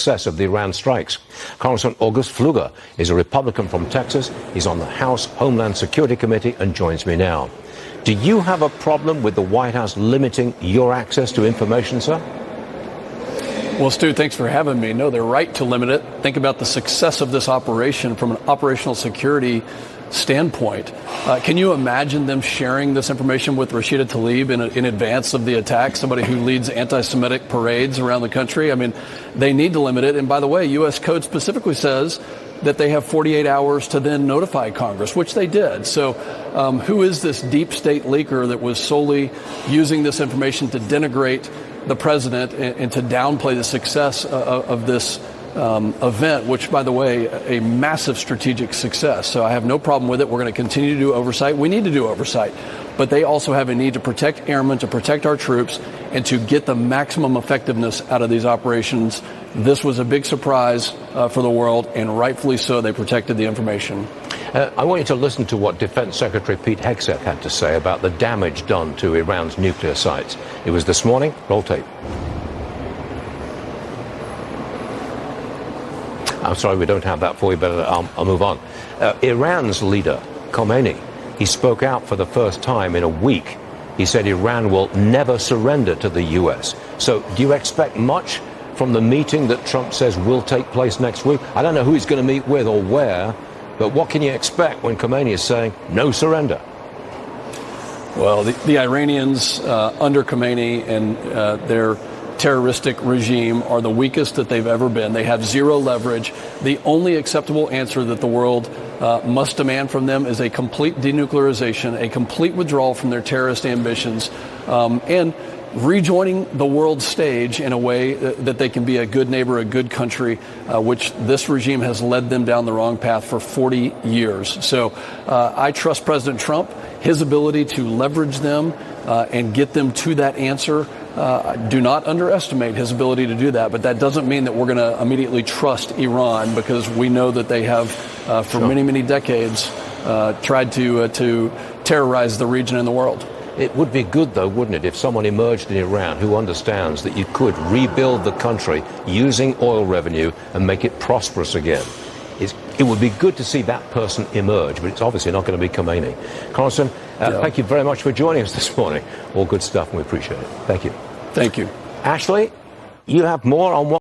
success of the Iran strikes. Congressman August Pfluger is a Republican from Texas. He's on the House Homeland Security Committee and joins me now. Do you have a problem with the White House limiting your access to information, sir? Well, Stu, thanks for having me. No, they're right to limit it. Think about the success of this operation from an operational security standpoint. Can you imagine them sharing this information with Rashida Talib in advance of the attack, somebody who leads anti-Semitic parades around the country? I mean, they need to limit it. And by the way, U.S. Code specifically says that they have 48 hours to then notify Congress, which they did. So who is this deep state leaker that was solely using this information to denigrate the president and to downplay the success of this event, which, by the way, a massive strategic success. So I have no problem with it. We're going to continue to do oversight. We need to do oversight. But they also have a need to protect airmen, to protect our troops, and to get the maximum effectiveness out of these operations. This was a big surprise for the world, and rightfully so. They protected the information. I want you to listen to what Defense Secretary Pete Hegseth had to say about the damage done to Iran's nuclear sites. It was this morning. Roll tape. I'm sorry, we don't have that for you, but I'll move on. Iran's leader, Khomeini, he spoke out for the first time in a week. He said Iran will never surrender to the U.S. So do you expect much from the meeting that Trump says will take place next week? I don't know who he's going to meet with or where, but what can you expect when Khomeini is saying no surrender? Well, the Iranians under Khomeini and their terroristic regime are the weakest that they've ever been. They have zero leverage. The only acceptable answer that the world must demand from them is a complete denuclearization, a complete withdrawal from their terrorist ambitions, and rejoining the world stage in a way that they can be a good neighbor, a good country, which this regime has led them down the wrong path for 40 years. So I trust President Trump, his ability to leverage them and get them to that answer. Do not underestimate his ability to do that, but that doesn't mean that we're going to immediately trust Iran, because we know that they have, for many, many decades, tried to terrorize the region and the world. It would be good, though, wouldn't it, if someone emerged in Iran who understands that you could rebuild the country using oil revenue and make it prosperous again. It would be good to see that person emerge, but it's obviously not going to be Khomeini. Congressman, thank you very much for joining us this morning. All good stuff, and we appreciate it. Thank you. Thank you. Ashley, you have more on what